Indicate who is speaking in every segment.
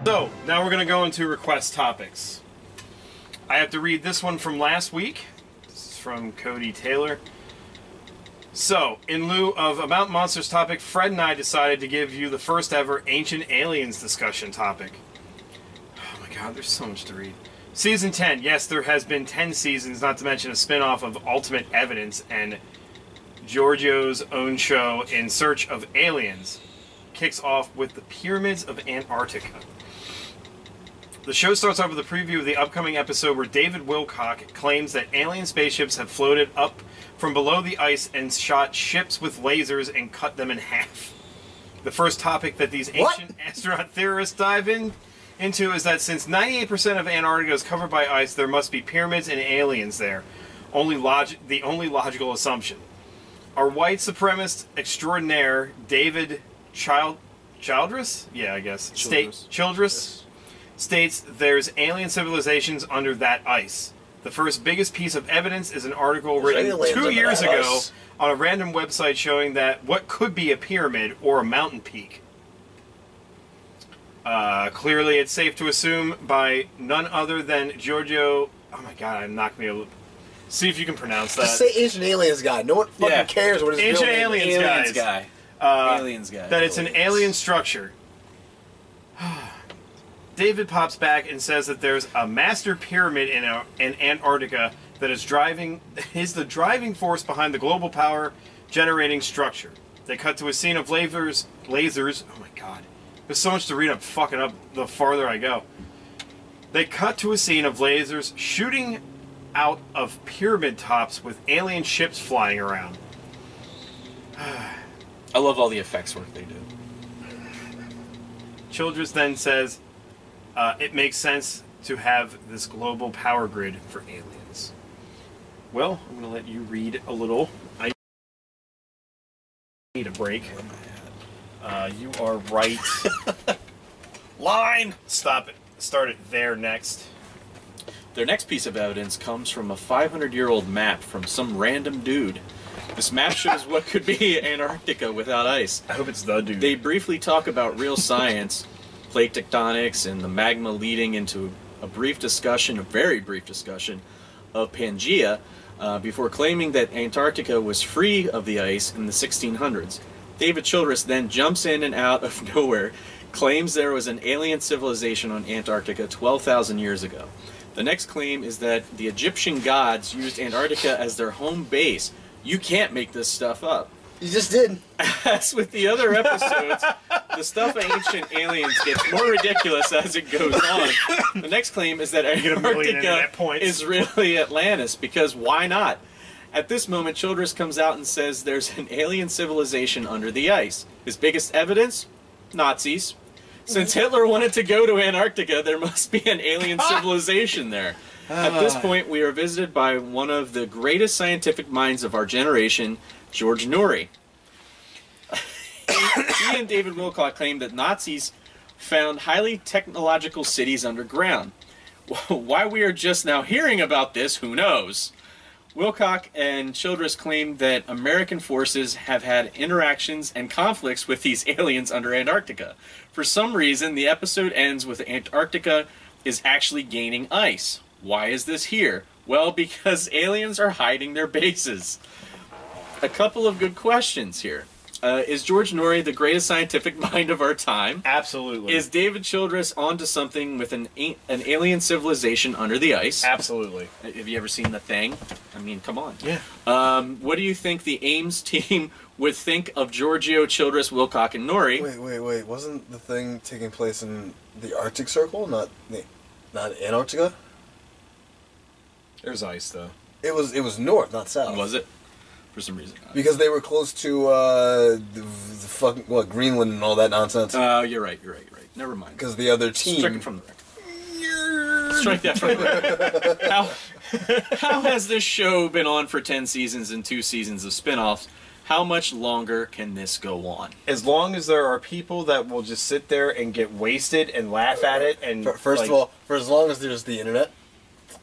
Speaker 1: So, now we're going to go into request topics. I have to read this one from last week. This is from Cody Taylor. So, in lieu of About Monsters topic, Fred and I decided to give you the first ever Ancient Aliens discussion topic. Oh my god, there's so much to read. Season 10. Yes, there has been 10 seasons, not to mention a spin-off of Ultimate Evidence and Giorgio's own show, In Search of Aliens, kicks off with the Pyramids of Antarctica. The show starts off with a preview of the upcoming episode where David Wilcock claims that alien spaceships have floated up from below the ice and shot ships with lasers and cut them in half. The first topic that these ancient astronaut theorists dive into is that since 98% of Antarctica is covered by ice, there must be pyramids and aliens there. The only logical assumption. Our white supremacist extraordinaire, David Childress? Yeah, I guess. Childress. States there's alien civilizations under that ice. The first biggest piece of evidence is an article written 2 years ago on a random website showing that what could be a pyramid or a mountain peak. Clearly it's safe to assume by none other than Giorgio... Oh my god, I'm not going to be able to... See if you can pronounce that.
Speaker 2: Just say Ancient Aliens Guy. No one fucking cares what his
Speaker 1: Ancient
Speaker 2: real name is.
Speaker 1: Aliens
Speaker 3: Guy.
Speaker 1: Aliens Guy. That it's an alien structure. David pops back and says that there's a master pyramid in Antarctica that is the driving force behind the global power generating structure. They cut to a scene of lasers. Oh my god. There's so much to read, I'm fucking up the farther I go. They cut to a scene of lasers shooting out of pyramid tops with alien ships flying around.
Speaker 3: I love all the effects work they do.
Speaker 1: Childress then says, it makes sense to have this global power grid for aliens. Well, I'm going to let you read a little. I need a break. You are right.
Speaker 3: Line!
Speaker 1: Stop it. Start it there next.
Speaker 3: Their next piece of evidence comes from a 500-year-old map from some random dude. This map shows what could be Antarctica without ice.
Speaker 1: I hope it's the dude.
Speaker 3: They briefly talk about real science, plate tectonics, and the magma leading into a very brief discussion of Pangaea, before claiming that Antarctica was free of the ice in the 1600s. David Childress then jumps in and out of nowhere, claims there was an alien civilization on Antarctica 12,000 years ago. The next claim is that the Egyptian gods used Antarctica as their home base. You can't make this stuff up.
Speaker 2: You just did.
Speaker 3: As with the other episodes, the stuff of ancient aliens gets more ridiculous as it goes on. The next claim is that Antarctica is really Atlantis, because why not? At this moment, Childress comes out and says there's an alien civilization under the ice. His biggest evidence? Nazis. Since Hitler wanted to go to Antarctica, there must be an alien civilization there. At this point, we are visited by one of the greatest scientific minds of our generation, George Noory. He and David Wilcock claimed that Nazis found highly technological cities underground. Why we are just now hearing about this, who knows? Wilcock and Childress claimed that American forces have had interactions and conflicts with these aliens under Antarctica. For some reason, the episode ends with Antarctica is actually gaining ice. Why is this here? Well, because aliens are hiding their bases. A couple of good questions here. Is George Noory the greatest scientific mind of our time?
Speaker 1: Absolutely.
Speaker 3: Is David Childress onto something with an alien civilization under the ice?
Speaker 1: Absolutely.
Speaker 3: Have you ever seen The Thing? I mean, come on.
Speaker 1: Yeah.
Speaker 3: What do you think the Ames team would think of Giorgio, Childress, Wilcock, and Noory?
Speaker 2: Wait. Wasn't the thing taking place in the Arctic Circle, not Antarctica?
Speaker 1: There's ice, though.
Speaker 2: It was north, not south.
Speaker 3: Was it? For some reason.
Speaker 2: Because they were close to the fucking Greenland and all that nonsense.
Speaker 3: You're right. Never mind.
Speaker 2: Because the other team.
Speaker 3: Strike it from the record. Strike that from the record. How has this show been on for 10 seasons and 2 seasons of spin-offs? How much longer can this go on?
Speaker 1: As long as there are people that will just sit there and get wasted and laugh at it. And
Speaker 2: First of all, for as long as there's the internet,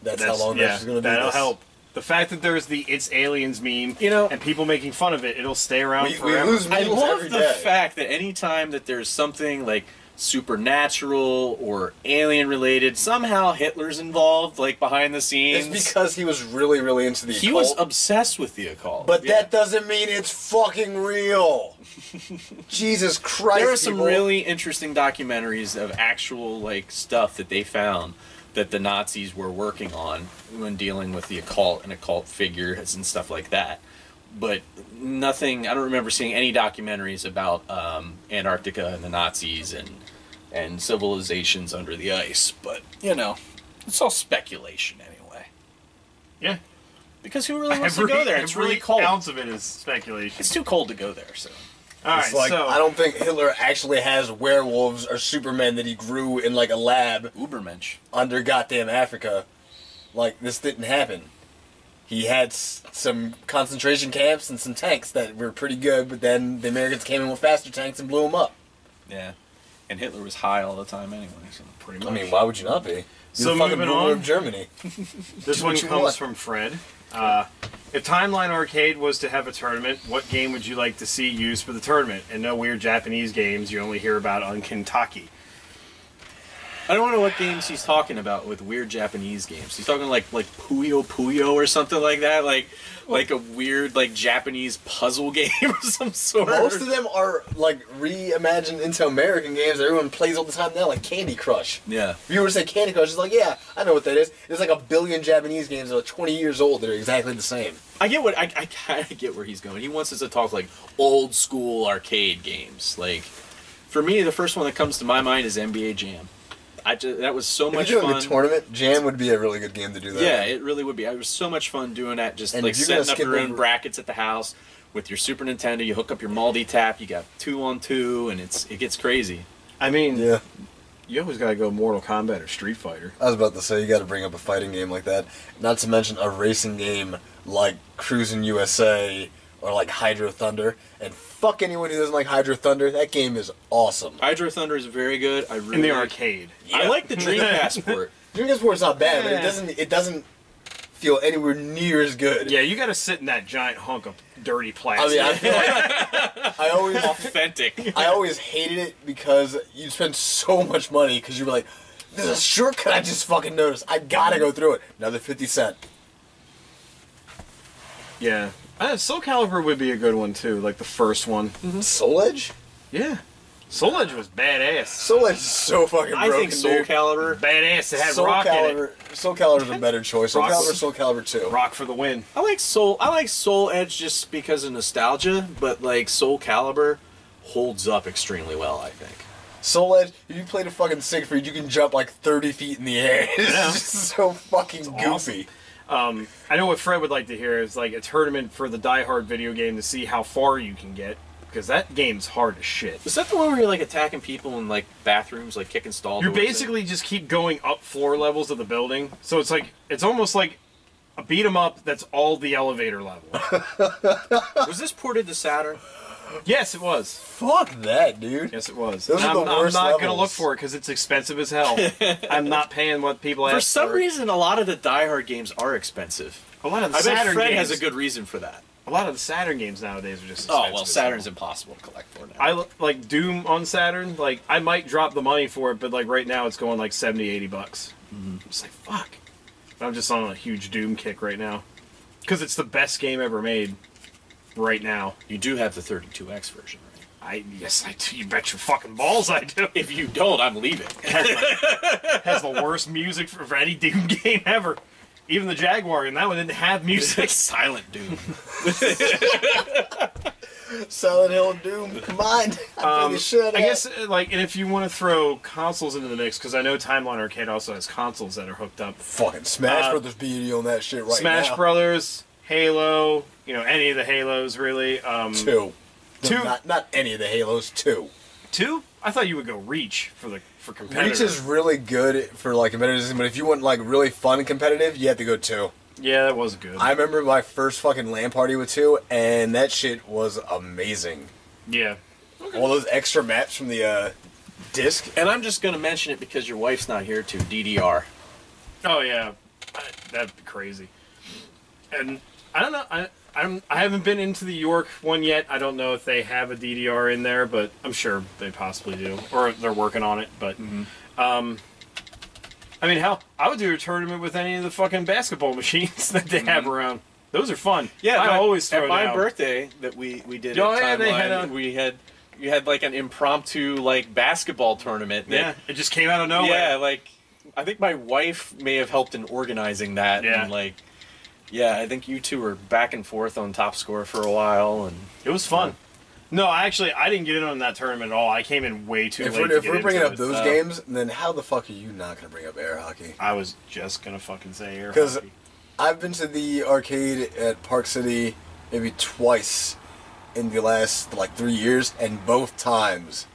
Speaker 2: that's how long this is going to be.
Speaker 1: That'll help. The fact that there's the "It's Aliens" meme, and people making fun of it, it'll stay around forever.
Speaker 3: I love the fact that anytime that there's something like supernatural or alien related. Somehow Hitler's involved, like behind the scenes.
Speaker 2: It's because he was really, really into the
Speaker 3: he
Speaker 2: occult.
Speaker 3: was obsessed with the occult.
Speaker 2: But
Speaker 3: Yeah.
Speaker 2: that doesn't mean it's fucking real. Jesus Christ!
Speaker 3: There are some
Speaker 2: people.
Speaker 3: really interesting documentaries of actual like stuff that they found that the Nazis were working on when dealing with the occult and occult figures and stuff like that. But nothing. I don't remember seeing any documentaries about Antarctica and the Nazis and civilizations under the ice. But you know, it's all speculation anyway.
Speaker 1: Yeah.
Speaker 3: Because who really wants to go there? It's really cold.
Speaker 1: Every ounce of it is speculation.
Speaker 3: It's too cold to go there. So.
Speaker 1: All right,
Speaker 2: It's like,
Speaker 1: so
Speaker 2: I don't think Hitler actually has werewolves or Supermen that he grew in like a lab
Speaker 3: Ubermensch.
Speaker 2: under goddamn Africa. Like, this didn't happen. He had some concentration camps and some tanks that were pretty good, but then the Americans came in with faster tanks and blew them up.
Speaker 3: Yeah. And Hitler was high all the time anyway. So.
Speaker 1: pretty
Speaker 2: I
Speaker 1: much.
Speaker 2: mean, why would you not be? You're
Speaker 1: So
Speaker 2: the fucking
Speaker 1: moving
Speaker 2: ruler
Speaker 1: on.
Speaker 2: of Germany.
Speaker 1: This
Speaker 2: Do
Speaker 1: one
Speaker 2: what you
Speaker 1: comes
Speaker 2: want.
Speaker 1: from Fred. If Timeline Arcade was to have a tournament, what game would you like to see used for the tournament? And no weird Japanese games you only hear about on Kentucky.
Speaker 3: I don't know what games he's talking about with weird Japanese games. He's talking like Puyo Puyo or something like that, like a weird like Japanese puzzle game of some sort.
Speaker 2: Most of them are like reimagined into American games that everyone plays all the time now, like Candy Crush.
Speaker 3: Yeah.
Speaker 2: If you were to say Candy Crush, it's like, yeah, I know what that is. There's like a billion Japanese games that are 20 years old that are exactly the same.
Speaker 3: I get what I kind of get where he's going. He wants us to talk like old school arcade games. Like for me, the first one that comes to my mind is NBA Jam. That was so much
Speaker 2: If you're doing
Speaker 3: fun.
Speaker 2: a tournament, Jam would be a really good game to do that.
Speaker 3: Yeah, it really would be. It was so much fun doing that. Just
Speaker 2: And
Speaker 3: like
Speaker 2: if you're
Speaker 3: setting
Speaker 2: gonna
Speaker 3: up your
Speaker 2: skip
Speaker 3: own
Speaker 2: over-
Speaker 3: brackets at the house with your Super Nintendo. You hook up your multi-tap. You got 2-on-2, and it gets crazy.
Speaker 1: I mean,
Speaker 2: Yeah.
Speaker 1: you always gotta go Mortal Kombat or Street Fighter.
Speaker 2: I was about to say, you got to bring up a fighting game like that. Not to mention a racing game like Cruisin' USA or like Hydro Thunder. And fuck anyone who doesn't like Hydro Thunder. That game is awesome.
Speaker 3: Hydro Thunder is very good. I really
Speaker 1: In the arcade.
Speaker 3: I like the Dreamcast port.
Speaker 2: Dreamcast Sport's not bad, but
Speaker 1: Yeah.
Speaker 2: it doesn't feel anywhere near as good.
Speaker 1: Yeah, you gotta sit in that giant hunk of dirty
Speaker 2: I
Speaker 1: plastic.
Speaker 2: mean, I feel like
Speaker 3: Authentic.
Speaker 2: I always hated it because you spend so much money because you were like, there's a shortcut I just fucking noticed. I gotta go through it. Another 50 cents.
Speaker 1: Yeah. Soul Calibur would be a good one too, like the first one.
Speaker 2: Soul Edge?
Speaker 1: Yeah. Soul Edge was badass.
Speaker 2: Soul Edge is so fucking broken,
Speaker 3: I think Soul
Speaker 2: dude.
Speaker 3: Calibur.
Speaker 1: Badass. It had
Speaker 2: Soul
Speaker 1: rock in
Speaker 2: Calibur, Soul Calibur's a better choice. Soul
Speaker 1: Rock-
Speaker 2: Calibur, Soul Calibur 2.
Speaker 1: it. Rock for the win.
Speaker 3: I like Soul Edge just because of nostalgia, but like Soul Calibur holds up extremely well, I think.
Speaker 2: Soul Edge, if you played a fucking Siegfried, you can jump like 30 feet in the air. It's
Speaker 1: Yeah.
Speaker 2: just so fucking goofy.
Speaker 1: awesome. I know what Fred would like to hear is like a tournament for the Die Hard video game to see how far you can get, because that game's hard as shit.
Speaker 3: Is that the one where you're like attacking people in like bathrooms, like kicking stall
Speaker 1: You
Speaker 3: doors in?
Speaker 1: basically just keep going up floor levels of the building, so it's almost like a beat 'em up that's all the elevator level.
Speaker 3: Was this ported to Saturn?
Speaker 1: Yes, it was.
Speaker 2: Fuck that, dude.
Speaker 1: Yes, it was.
Speaker 2: Those are
Speaker 1: I'm,
Speaker 2: the
Speaker 1: I'm
Speaker 2: worst
Speaker 1: not gonna
Speaker 2: levels.
Speaker 1: look for it because it's expensive as hell. I'm not paying what people ask
Speaker 3: For some
Speaker 1: for.
Speaker 3: reason, a lot of the Die Hard games are expensive.
Speaker 1: A lot of the
Speaker 3: I bet
Speaker 1: Saturn
Speaker 3: Fred
Speaker 1: games
Speaker 3: has a good reason for that.
Speaker 1: A lot of the Saturn games nowadays are just
Speaker 3: Oh
Speaker 1: expensive
Speaker 3: well,
Speaker 1: as
Speaker 3: Saturn's
Speaker 1: hell.
Speaker 3: impossible to collect for now.
Speaker 1: I like Doom on Saturn. Like I might drop the money for it, but like right now it's going like $70-$80.
Speaker 3: Mm-hmm.
Speaker 1: It's like fuck. I'm just on a huge Doom kick right now because it's the best game ever made. Right now,
Speaker 3: You do have the 32X version, right?
Speaker 1: yes, I do. You bet your fucking balls, I do.
Speaker 3: If you don't, I'm leaving.
Speaker 1: Has the worst music for any Doom game ever. Even the Jaguar, and that one didn't have
Speaker 3: It's
Speaker 1: music.
Speaker 3: like Silent Doom.
Speaker 2: Silent Hill and Doom combined. I play the shit out of
Speaker 1: I
Speaker 2: that.
Speaker 1: guess, like, and if you want to throw consoles into the mix, because I know Timeline Arcade also has consoles that are hooked up.
Speaker 2: Fucking Smash
Speaker 1: Uh,
Speaker 2: Brothers beauty on that shit right
Speaker 1: Smash
Speaker 2: now.
Speaker 1: Brothers, Halo, any of the Halos, really.
Speaker 2: Two.
Speaker 1: Two.
Speaker 2: Not any of the Halos, two.
Speaker 1: Two? I thought you would go Reach for competitive.
Speaker 2: Reach is really good for like competitive, but if you want like really fun competitive, you have to go two.
Speaker 1: Yeah, that was good.
Speaker 2: I remember my first fucking LAN party with two, and that shit was amazing.
Speaker 1: yeah.
Speaker 2: All those extra maps from the disc.
Speaker 3: And I'm just going to mention it because your wife's not here too. DDR.
Speaker 1: Oh, yeah. That'd be crazy. And I don't know. I haven't been into the York one yet. I don't know if they have a DDR in there, but I'm sure they possibly do, or they're working on it. But I mean, hell, I would do a tournament with any of the fucking basketball machines that they have around. Those are fun.
Speaker 3: Yeah,
Speaker 1: I always throw
Speaker 3: at my
Speaker 1: down.
Speaker 3: birthday that we did.
Speaker 1: Oh,
Speaker 3: at
Speaker 1: yeah, they had
Speaker 3: Timeline, you had like an impromptu like basketball tournament.
Speaker 1: Yeah, it just came out of nowhere.
Speaker 3: Yeah, like I think my wife may have helped in organizing that.
Speaker 1: Yeah.
Speaker 3: And like, yeah, I think you two were back and forth on top score for a while, and
Speaker 1: It was fun. No, I didn't get in on that tournament at all. I came in way too
Speaker 2: If
Speaker 1: late.
Speaker 2: we're,
Speaker 1: to
Speaker 2: if we're bringing
Speaker 1: into
Speaker 2: up
Speaker 1: it.
Speaker 2: those games, then how the fuck are you not going to bring up air hockey?
Speaker 1: I was just gonna fucking say air
Speaker 2: 'Cause
Speaker 1: hockey.
Speaker 2: I've been to the arcade at Park City maybe twice in the last like 3 years, and both times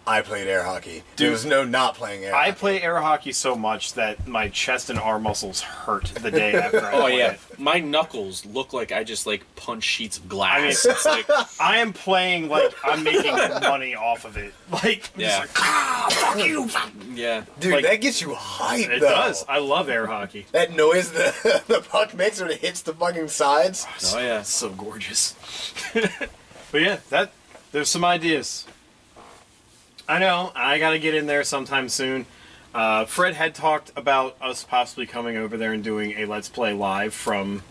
Speaker 2: I played air hockey. There
Speaker 1: Dude,
Speaker 2: was no not playing air
Speaker 1: I
Speaker 2: hockey.
Speaker 1: play air hockey so much that my chest and arm muscles hurt the day after I
Speaker 3: oh
Speaker 1: play
Speaker 3: yeah,
Speaker 1: it.
Speaker 3: my knuckles look like I just like punch sheets of glass.
Speaker 1: I mean,
Speaker 3: it's like
Speaker 1: I am playing like I'm making money off of it. Like, I'm just
Speaker 3: Yeah.
Speaker 1: like, fuck you.
Speaker 3: yeah,
Speaker 2: Dude,
Speaker 1: like-
Speaker 2: that gets you hyped,
Speaker 1: It
Speaker 2: though.
Speaker 1: does. I love air hockey.
Speaker 2: That noise the puck makes when it hits the fucking sides.
Speaker 3: oh yeah.
Speaker 1: It's so gorgeous. But yeah, there's some ideas. I know. I got to get in there sometime soon. Fred had talked about us possibly coming over there and doing a Let's Play live from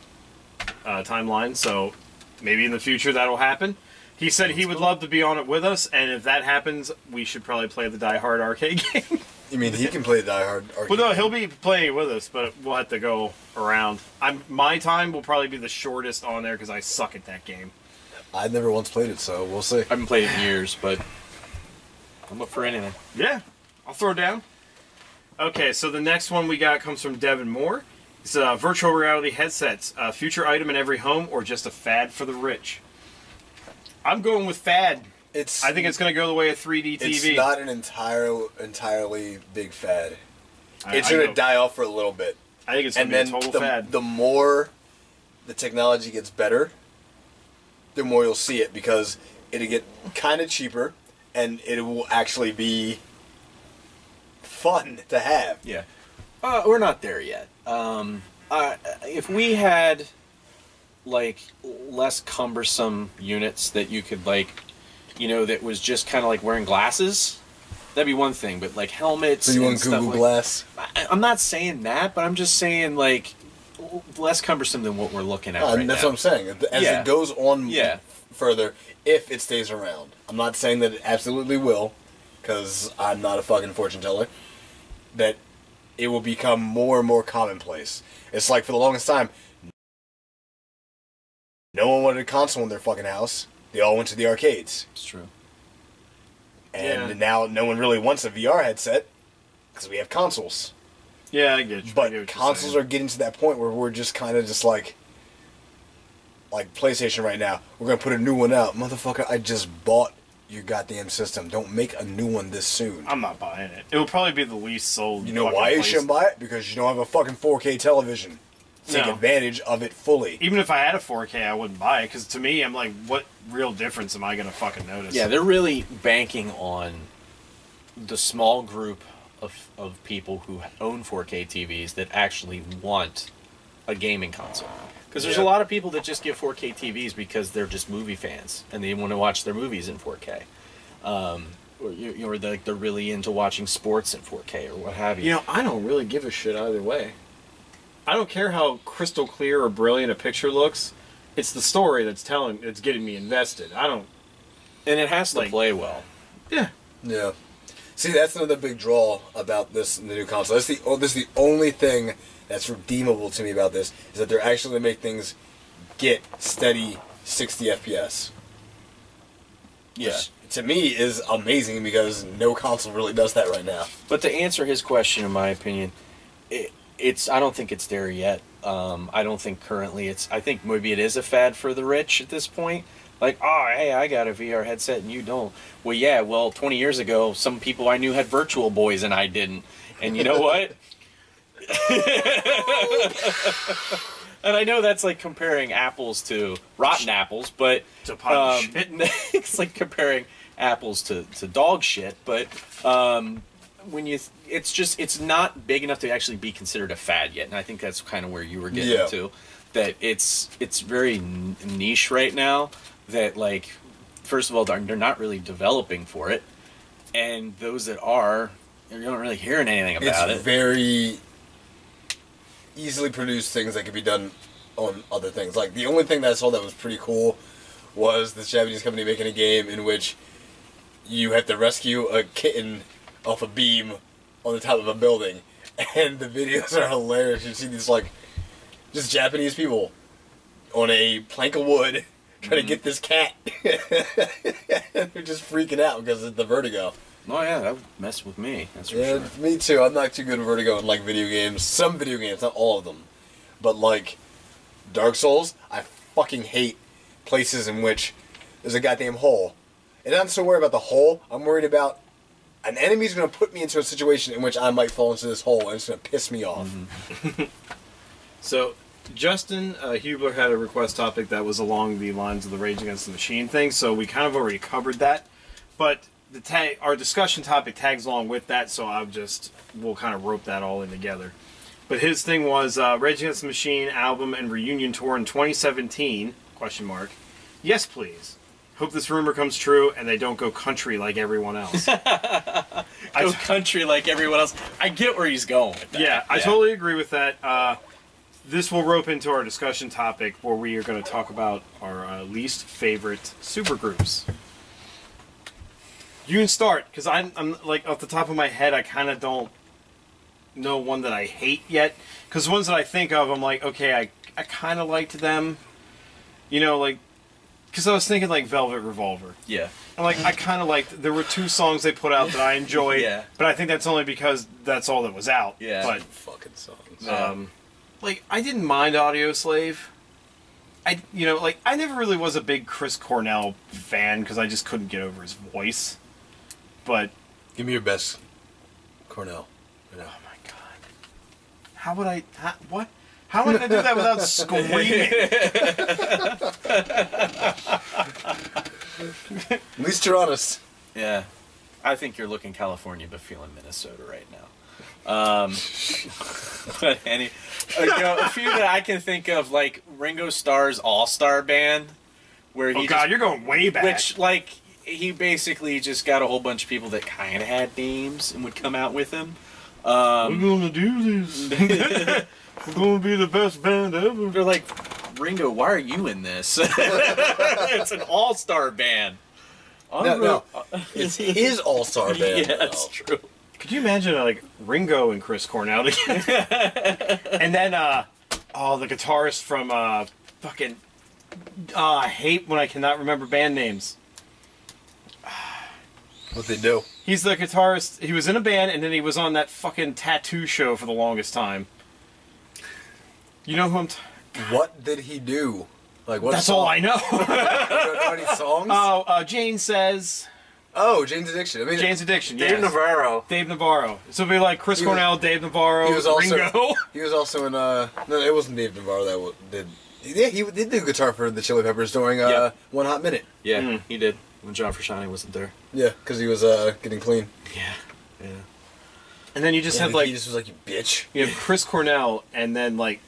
Speaker 1: Timeline, so maybe in the future that'll happen. He said he would love to be on it with us, and if that happens, we should probably play the Die Hard arcade game.
Speaker 2: You mean he can play Die Hard arcade?
Speaker 1: Well, no, he'll be playing it with us, but we'll have to go around. My time will probably be the shortest on there because I suck at that game.
Speaker 2: I've never once played it, so we'll see.
Speaker 3: I haven't played it in years, but I'm up for anything.
Speaker 1: Yeah, I'll throw down. Okay, so the next one we got comes from Devin Moore. It's virtual reality headsets, a future item in every home, or just a fad for the rich. I'm going with fad. I think it's going to go the way of 3D TV.
Speaker 2: It's not an entirely big fad. It's
Speaker 1: I
Speaker 2: going to
Speaker 1: go-
Speaker 2: die off for a little bit.
Speaker 1: I think it's going
Speaker 2: And
Speaker 1: to be
Speaker 2: then
Speaker 1: a total fad.
Speaker 2: the more the technology gets better, the more you'll see it, because it'll get kind of cheaper and it will actually be fun to have.
Speaker 3: Yeah. We're not there yet. If we had like less cumbersome units that you could like, that was just kind of like wearing glasses, that'd be one thing. But like helmets.
Speaker 2: So you
Speaker 3: and
Speaker 2: want
Speaker 3: stuff
Speaker 2: Google
Speaker 3: like,
Speaker 2: Glass?
Speaker 3: I'm not saying that, but I'm just saying like less cumbersome than what we're looking at right
Speaker 2: That's
Speaker 3: now.
Speaker 2: what I'm saying. As
Speaker 3: Yeah.
Speaker 2: it goes on
Speaker 3: Yeah.
Speaker 2: further, if it stays around. I'm not saying that it absolutely will, because I'm not a fucking fortune teller, that it will become more and more commonplace. It's like for the longest time, no one wanted a console in their fucking house. They all went to the arcades.
Speaker 3: It's true.
Speaker 2: And
Speaker 1: Yeah.
Speaker 2: now no one really wants a VR headset because we have consoles.
Speaker 1: Yeah, I get you. I get
Speaker 2: But
Speaker 1: what you're
Speaker 2: consoles
Speaker 1: saying.
Speaker 2: are getting to that point where we're just kind of just like PlayStation right now. We're going to put a new one out. Motherfucker, I just bought your goddamn system. Don't make a new one this soon.
Speaker 1: I'm not buying it. It will probably be the least sold.
Speaker 2: You know
Speaker 1: fucking
Speaker 2: why you
Speaker 1: place.
Speaker 2: shouldn't buy it? Because you don't have a fucking 4K television. Take
Speaker 1: No.
Speaker 2: advantage of it fully.
Speaker 1: Even if I had a 4K, I wouldn't buy it because to me, I'm like, what real difference am I gonna fucking notice?
Speaker 3: Yeah, they're really banking on the small group of people who own 4K TVs that actually want a gaming console. Because there's a
Speaker 2: Yeah.
Speaker 3: lot of people that just get 4K TVs because they're just movie fans and they want to watch their movies in 4K. Or they're really into watching sports in 4K or what have you.
Speaker 1: You know, I don't really give a shit either way. I don't care how crystal clear or brilliant a picture looks. It's the story that's getting me invested. I don't.
Speaker 3: And it has to
Speaker 1: Like-
Speaker 3: play well.
Speaker 1: Yeah.
Speaker 2: Yeah. See, that's another big draw about the new console. This is the only thing that's redeemable to me about this, is that they're actually going to make things get steady 60 FPS.
Speaker 3: Yeah.
Speaker 2: Which, to me, is amazing because no console really does that right now.
Speaker 3: But to answer his question, in my opinion, I don't think it's there yet. I don't think currently I think maybe it is a fad for the rich at this point. Like, oh, hey, I got a VR headset and you don't. Well, yeah, 20 years ago, some people I knew had Virtual Boys and I didn't. And you know what? And I know that's like comparing apples to rotten apples, but
Speaker 1: To pile of shit.
Speaker 3: it's like comparing apples to dog shit. But it's not big enough to actually be considered a fad yet, and I think that's kind of where you were getting
Speaker 2: Yeah.
Speaker 3: to. that it's very niche right now. That like, first of all, they're not really developing for it, and those that are, you don't really hearing anything about
Speaker 2: It's
Speaker 3: it.
Speaker 2: very easily produced things that could be done on other things. Like, the only thing that I saw that was pretty cool was this Japanese company making a game in which you have to rescue a kitten off a beam on the top of a building. And the videos are hilarious. You see these, like, just Japanese people on a plank of wood trying to get this cat. They're just freaking out because of the vertigo.
Speaker 3: Oh yeah, that would mess with me. That's for
Speaker 2: Yeah,
Speaker 3: sure.
Speaker 2: me too. I'm not too good at vertigo in, like, video games. Some video games, not all of them. But, like, Dark Souls, I fucking hate places in which there's a goddamn hole. And I'm not so worried about the hole. I'm worried about an enemy's going to put me into a situation in which I might fall into this hole, and it's going to piss me off.
Speaker 1: So, Justin Hubler had a request topic that was along the lines of the Rage Against the Machine thing, so we kind of already covered that. But our discussion topic tags along with that, so we'll kind of rope that all in together. But his thing was Rage Against the Machine album and reunion tour in 2017, ? Yes, please. Hope this rumor comes true and they don't go country like everyone else.
Speaker 3: Go country like everyone else. I get where he's going with that.
Speaker 1: Yeah, I totally agree with that. This will rope into our discussion topic where we are going to talk about our least favorite supergroups. You can start, because I'm like, off the top of my head, I kind of don't know one that I hate yet. Because ones that I think of, I'm like, okay, I kind of liked them. You know, like, because I was thinking like Velvet Revolver.
Speaker 3: Yeah.
Speaker 1: And like, I kind of liked, there were 2 songs they put out that I enjoyed.
Speaker 3: Yeah.
Speaker 1: But I think that's only because that's all that was out.
Speaker 3: Yeah.
Speaker 1: But
Speaker 2: Fucking songs.
Speaker 1: like, I didn't mind Audio Slave. I never really was a big Chris Cornell fan because I just couldn't get over his voice. But
Speaker 2: Give me your best Cornell.
Speaker 1: oh my god, how would I? What? How am I gonna do that without screaming?
Speaker 2: At least you're honest.
Speaker 3: Yeah. I think you're looking California but feeling Minnesota right now. But a few that I can think of, like Ringo Starr's All-Star Band, where he
Speaker 1: Oh god, you're going way back.
Speaker 3: which like he basically just got a whole bunch of people that kind of had names and would come out with him.
Speaker 1: we're gonna do this. We're gonna be the best band ever.
Speaker 3: They're like, Ringo, why are you in this? It's an all-star band.
Speaker 2: No, it's his all-star band.
Speaker 3: Yeah, that's true.
Speaker 1: Could you imagine like Ringo and Chris Cornell together? And then the guitarist from fucking I hate when I cannot remember band names.
Speaker 2: What they do.
Speaker 1: He's the guitarist. He was in a band and then he was on that fucking tattoo show for the longest time. You know who I'm
Speaker 2: What did he do? Like, what
Speaker 1: That's
Speaker 2: song?
Speaker 1: all I know.
Speaker 2: You don't know any songs?
Speaker 1: Oh, Jane Says.
Speaker 2: Oh, Jane's Addiction. I mean,
Speaker 1: Jane's Addiction,
Speaker 3: Dave
Speaker 1: yes.
Speaker 3: Navarro.
Speaker 1: Dave Navarro. So it'd be like Chris
Speaker 2: He was-
Speaker 1: Cornell, Dave Navarro,
Speaker 2: he was also
Speaker 1: Ringo.
Speaker 2: he was also in no, it wasn't Dave Navarro that did. Yeah, he did do guitar for the Chili Peppers during
Speaker 3: Yeah.
Speaker 2: One Hot Minute.
Speaker 3: Yeah, he did. When John Frusciante wasn't there.
Speaker 2: Yeah, because he was getting clean.
Speaker 3: Yeah. Yeah.
Speaker 1: And then you just
Speaker 2: Yeah,
Speaker 1: have like
Speaker 2: he just was like, you bitch.
Speaker 1: you have Chris Cornell and then like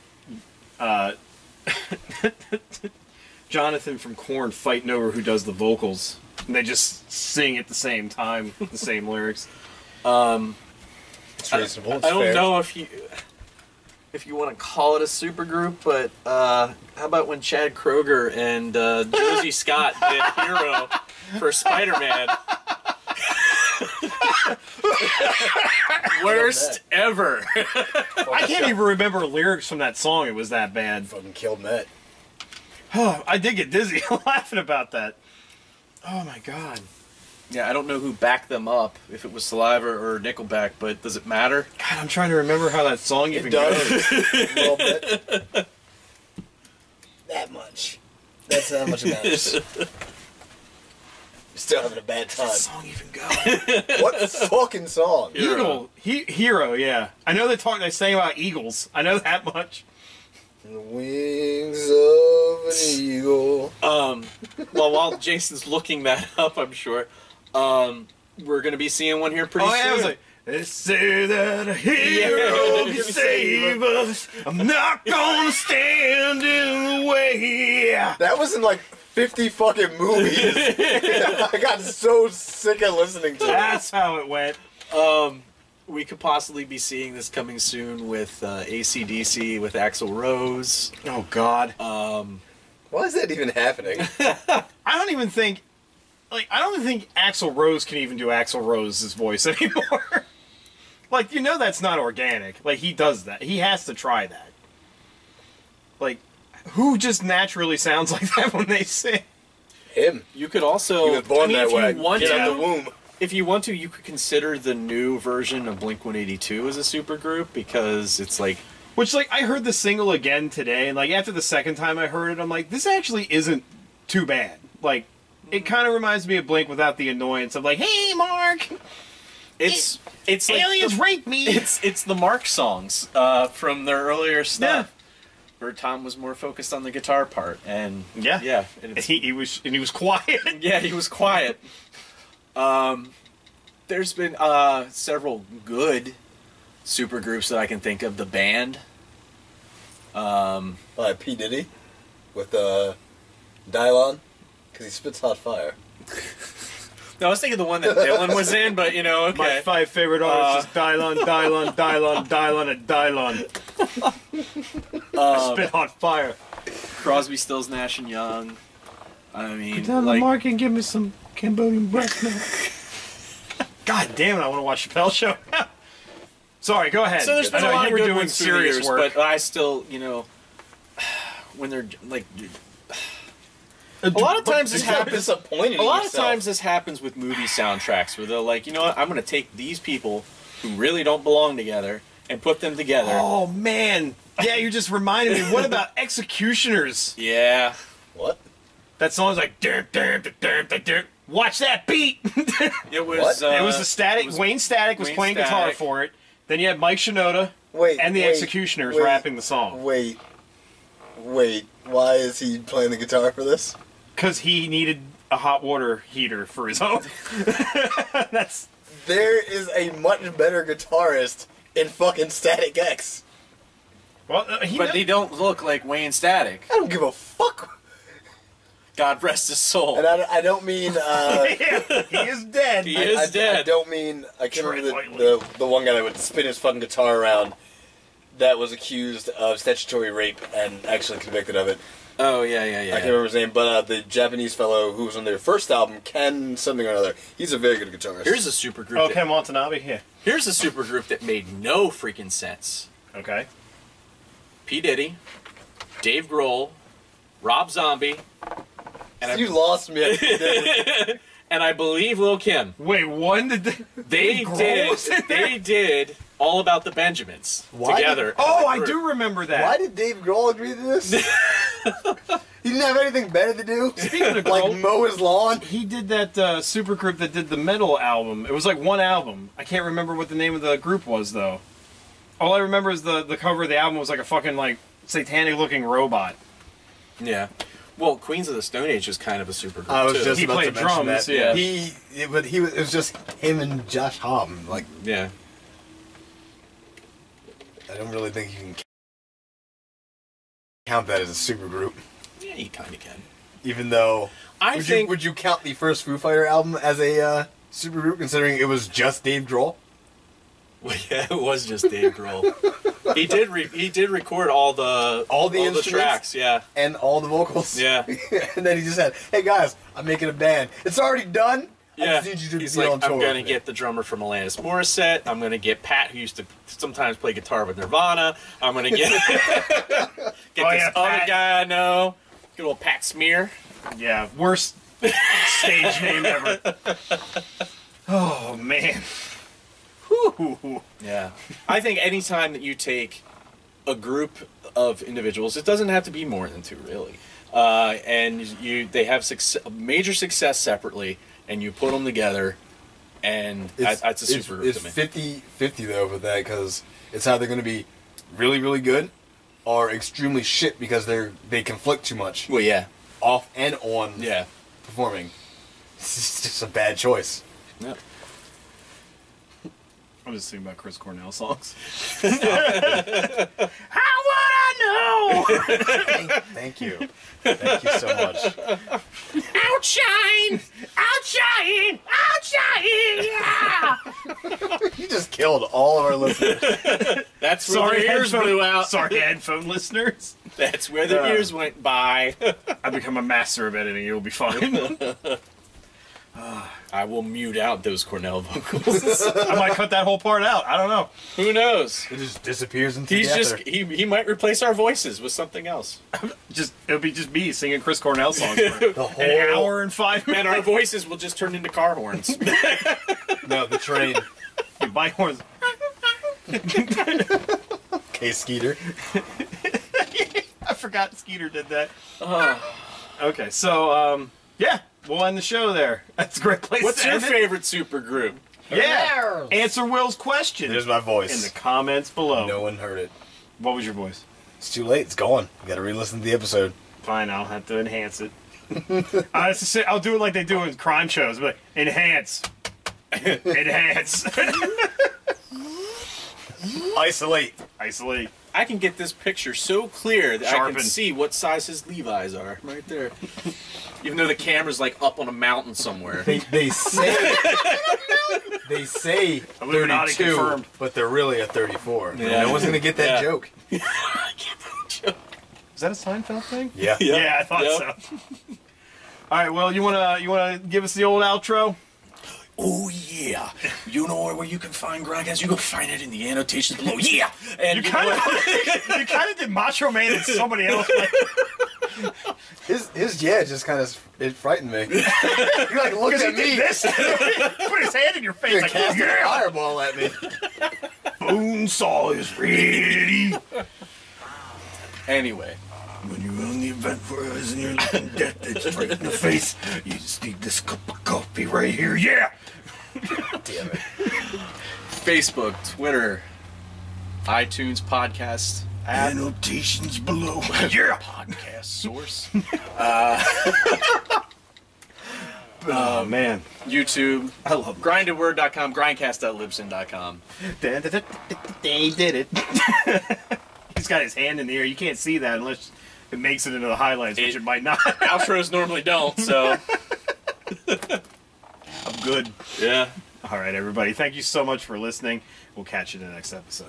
Speaker 1: Jonathan from Korn fighting over who does the vocals. And they just sing at the same time, the same lyrics.
Speaker 2: It's reasonable. It's
Speaker 3: I don't
Speaker 2: fair.
Speaker 3: know if you want to call it a supergroup, but how about when Chad Kroeger and Josie Scott did Hero for Spider-Man? Worst ever.
Speaker 1: I can't even remember lyrics from that song. It was that bad.
Speaker 2: Fucking killed Matt.
Speaker 1: Oh, I did get dizzy laughing about that. Oh my god.
Speaker 3: Yeah, I don't know who backed them up, if it was Saliva or Nickelback, but does it matter?
Speaker 1: God, I'm trying to remember how that song even
Speaker 2: It
Speaker 1: goes.
Speaker 2: does. A little bit. That much. That's how much it matters. Still having a bad time.
Speaker 1: That song even go?
Speaker 2: What fucking song?
Speaker 1: Eagle. Hero, yeah. I know they sang about eagles. I know that much.
Speaker 2: The wings of an eagle.
Speaker 3: Well, while Jason's looking that up, I'm sure, we're going to be seeing one here pretty soon.
Speaker 1: I was like, They say that a hero can save us. I'm not gonna stand in the way.
Speaker 2: That was in like 50 fucking movies. I got so sick of listening to it.
Speaker 1: That's how it went.
Speaker 4: We could possibly be seeing this coming soon with AC/DC with Axl Rose.
Speaker 1: Oh God.
Speaker 2: Why is that even happening?
Speaker 1: I don't even think Axl Rose can even do Axl Rose's voice anymore. Like, that's not organic. Like, he does that. He has to try that. Like, who just naturally sounds like that when they sing?
Speaker 2: Him.
Speaker 4: You could also,
Speaker 2: He was born that
Speaker 4: if
Speaker 2: way.
Speaker 4: you want
Speaker 2: Get
Speaker 4: to,
Speaker 2: out of the womb.
Speaker 4: if you want to, you could consider the new version of Blink-182 as a supergroup because it's like,
Speaker 1: Which, like, I heard the single again today, and, like, after the second time I heard it, I'm like, this actually isn't too bad. Like, it kind of reminds me of Blink without the annoyance of, like, hey, Mark!
Speaker 4: it's like
Speaker 1: Aliens raped me!
Speaker 4: it's the Mark songs from their earlier stuff, where Tom was more focused on the guitar part, and
Speaker 1: Yeah.
Speaker 4: and it's-
Speaker 1: He was quiet.
Speaker 4: yeah, he was quiet. There's been several good supergroups that I can think of. The Band.
Speaker 2: P. Diddy with Dylon, because he spits hot fire.
Speaker 4: No, I was thinking the one that Dylan was in, but okay.
Speaker 1: My 5 favorite artists is Dylon, Dylon, Dylon, Dylon, and Dylon. Spit hot fire.
Speaker 4: Crosby, Stills, Nash and Young. I mean,
Speaker 1: Get down the mark and give me some Cambodian breast milk. God damn it! I want to watch Chappelle's show. Sorry, go ahead.
Speaker 4: So there's been
Speaker 1: I know
Speaker 4: a lot
Speaker 1: you
Speaker 4: of
Speaker 1: were
Speaker 4: good
Speaker 1: doing
Speaker 4: ones through the
Speaker 1: serious
Speaker 4: years,
Speaker 1: work.
Speaker 4: but I still, when they're like, a lot of times this happens.
Speaker 2: Disappointed.
Speaker 4: A lot of times this happens with movie soundtracks where they're like, you know what, I'm going to take these people who really don't belong together and put them together.
Speaker 1: Oh man, yeah, you just reminded me. What about Executioners?
Speaker 4: Yeah.
Speaker 2: What?
Speaker 1: That song's like, "Dur, dur, dur, dur, dur, dur." Watch that beat.
Speaker 4: It was.
Speaker 2: What?
Speaker 1: It was the Static. Wayne Static was
Speaker 4: Wayne
Speaker 1: playing guitar
Speaker 4: Static.
Speaker 1: for it. Then you had Mike Shinoda
Speaker 2: Wait.
Speaker 1: and the
Speaker 2: wait,
Speaker 1: Executioners
Speaker 2: wait,
Speaker 1: rapping the song
Speaker 2: Wait. Why is he playing the guitar for this?
Speaker 1: because he needed a hot water heater for his own. That's
Speaker 2: There is a much better guitarist in fucking Static X.
Speaker 1: well,
Speaker 4: But they don't look like Wayne Static.
Speaker 2: I don't give a fuck.
Speaker 4: God rest his soul.
Speaker 2: And I don't mean.
Speaker 1: yeah, he is dead.
Speaker 4: He is
Speaker 2: I
Speaker 4: dead.
Speaker 2: don't mean. I can't
Speaker 1: Tread
Speaker 2: remember
Speaker 1: lightly.
Speaker 2: the one guy that would spin his fucking guitar around that was accused of statutory rape and actually convicted of it.
Speaker 4: Oh, yeah.
Speaker 2: I can't remember his name, but the Japanese fellow who was on their first album, Ken something or another, he's a very good guitarist.
Speaker 4: Here's a supergroup.
Speaker 1: Oh, Ken Watanabe. Yeah.
Speaker 4: Here's a supergroup that made no freaking sense.
Speaker 1: Okay.
Speaker 4: P. Diddy, Dave Grohl, Rob Zombie, and
Speaker 2: You lost me.
Speaker 4: and I believe Lil Kim.
Speaker 1: Wait, one did they?
Speaker 4: They
Speaker 1: Grohl was in there?
Speaker 4: They did All About the Benjamins
Speaker 2: Why
Speaker 4: together.
Speaker 1: Oh, I do remember that.
Speaker 2: Why did Dave Grohl agree to this? He didn't have anything better to do?
Speaker 1: Speaking of
Speaker 2: Like
Speaker 1: Grohl,
Speaker 2: mow his lawn?
Speaker 1: he did that supergroup that did the metal album. It was like one album. I can't remember what the name of the group was though. All I remember is the cover of the album was like a fucking like satanic looking robot.
Speaker 4: Yeah. Well, Queens of the Stone Age is kind of a supergroup
Speaker 2: I was
Speaker 4: too.
Speaker 2: just
Speaker 1: He
Speaker 2: about
Speaker 1: played
Speaker 2: to mention
Speaker 1: drums,
Speaker 2: that.
Speaker 1: yeah.
Speaker 2: It was just him and Josh Homme. Like,
Speaker 4: Yeah.
Speaker 2: I don't really think you can count that as a supergroup.
Speaker 4: Yeah, you kind of can.
Speaker 2: Even though,
Speaker 4: I think
Speaker 2: would you count the first Foo Fighter album as a supergroup, considering it was just Dave Grohl?
Speaker 4: Well, yeah, it was just Dave Grohl. he did record all the
Speaker 2: instruments?
Speaker 4: tracks. Yeah.
Speaker 2: And all the vocals.
Speaker 4: Yeah.
Speaker 2: And then he just said, "Hey guys, I'm making a band. It's already done. I
Speaker 4: Yeah,
Speaker 2: just need you to
Speaker 4: he's
Speaker 2: be
Speaker 4: like,
Speaker 2: on tour
Speaker 4: I'm gonna
Speaker 2: with me."
Speaker 4: get the drummer from Alanis Morissette. I'm gonna get Pat, who used to sometimes play guitar with Nirvana. I'm gonna get
Speaker 1: Oh,
Speaker 4: this
Speaker 1: yeah,
Speaker 4: other
Speaker 1: Pat.
Speaker 4: guy I know. Good old Pat Smear.
Speaker 1: Yeah, worst stage name ever. Oh man. Whew.
Speaker 4: Yeah, I think anytime that you take a group of individuals, it doesn't have to be more than two, really, and they have major success separately, and you put them together, and that's a super group
Speaker 2: It's
Speaker 4: to me.
Speaker 2: 50-50 though with that, because it's either going to be really, really good or extremely shit because they conflict too much
Speaker 4: Well, yeah,
Speaker 2: off and on
Speaker 4: yeah.
Speaker 2: performing. It's just a bad choice.
Speaker 4: Yep.
Speaker 1: I'm just thinking about Chris Cornell songs. How would I know?
Speaker 2: Thank you. Thank you so much.
Speaker 1: Outshine! Outshine! Outshine! Yeah!
Speaker 2: You just killed all of our listeners.
Speaker 3: That's where their ears blew out.
Speaker 1: Sorry, headphone listeners.
Speaker 3: That's where their ears went by.
Speaker 1: I become a master of editing. It'll be fine.
Speaker 3: I will mute out those Cornell vocals.
Speaker 1: I might cut that whole part out. I don't know.
Speaker 3: Who knows?
Speaker 2: It just disappears into
Speaker 3: He's
Speaker 2: the
Speaker 3: just
Speaker 2: ether.
Speaker 3: he might replace our voices with something else.
Speaker 1: It'll be just me singing Chris Cornell songs for
Speaker 2: The whole
Speaker 1: an hour and 5 minutes.
Speaker 3: And our voices will just turn into car horns.
Speaker 2: No, the train.
Speaker 1: Bike horns.
Speaker 2: K Skeeter.
Speaker 1: I forgot Skeeter did that. Okay, so yeah, we'll end the show there. That's a great place.
Speaker 3: What's
Speaker 1: to
Speaker 3: your
Speaker 1: end it.
Speaker 3: favorite supergroup?
Speaker 1: Yeah, answer Will's question
Speaker 2: There's my
Speaker 1: in
Speaker 2: voice.
Speaker 1: the comments below.
Speaker 2: No one heard it.
Speaker 1: What was your voice?
Speaker 2: It's too late. It's gone. You gotta re-listen to the episode.
Speaker 1: Fine, I'll have to enhance it. I'll do it like they do in crime shows, but enhance, enhance,
Speaker 2: Isolate.
Speaker 1: isolate.
Speaker 3: I can get this picture so clear that I
Speaker 1: Sharpen.
Speaker 3: can see what size his Levi's are right there. Even though the camera's like up on a mountain somewhere.
Speaker 2: They say they say
Speaker 1: Illuminati
Speaker 2: 32,
Speaker 1: confirmed.
Speaker 2: but they're really a 34.
Speaker 3: Yeah.
Speaker 2: No one's gonna get that
Speaker 3: Yeah.
Speaker 2: joke.
Speaker 1: Is that a Seinfeld thing?
Speaker 2: Yeah.
Speaker 1: Yeah, I thought
Speaker 3: Yep.
Speaker 1: so. All right, well, you wanna give us the old outro?
Speaker 3: Oh yeah, you know where you can find Grindcast? You can find it in the annotations below. Yeah, and
Speaker 1: You
Speaker 3: you know
Speaker 1: kind
Speaker 3: what?
Speaker 1: of did Macho Man and somebody else.
Speaker 2: His just kind of it frightened me. He like looked
Speaker 1: Because he
Speaker 2: at
Speaker 1: did
Speaker 2: me.
Speaker 1: this. Put his hand in your face like,
Speaker 2: Cast a
Speaker 1: yeah,
Speaker 2: fireball at me.
Speaker 1: Bonesaw is ready.
Speaker 3: Anyway,
Speaker 1: When you're on the event horizon, you're looking death that's straight in the face. You just need this cup of coffee right here. Yeah.
Speaker 2: Damn it.
Speaker 3: Facebook, Twitter, iTunes podcast app,
Speaker 1: Annotations below. Yeah.
Speaker 3: podcast source,
Speaker 1: Oh man,
Speaker 3: YouTube,
Speaker 1: I love
Speaker 3: grindedword.com, grindcast.libsyn.com.
Speaker 1: They did it. He's got his hand in the air. You can't see that unless it makes it into the highlights, which it might not.
Speaker 3: Outros normally don't, so
Speaker 1: I'm good.
Speaker 3: yeah.
Speaker 1: All right, everybody. Thank you so much for listening. We'll catch you in the next episode.